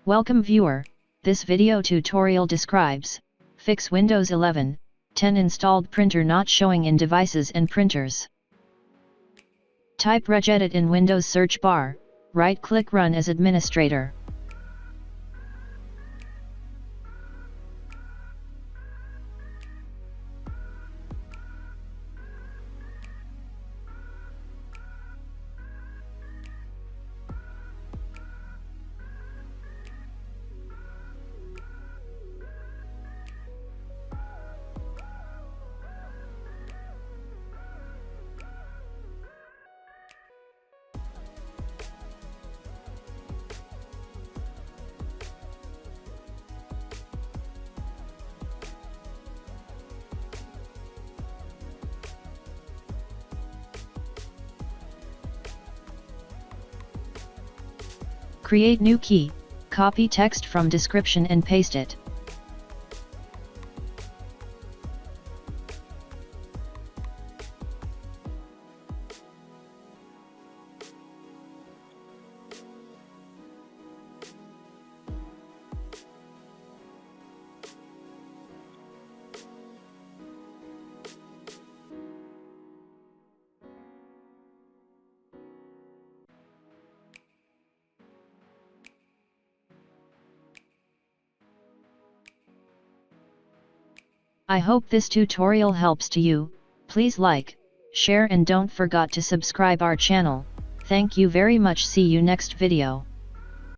Welcome viewer, this video tutorial describes, fix Windows 11, 10 installed printer not showing in devices and printers. Type Regedit in Windows search bar, right-click Run as administrator. Create new key, copy text from description and paste it. I hope this tutorial helps to you. Please like, share and don't forget to subscribe our channel. Thank you very much. See you next video.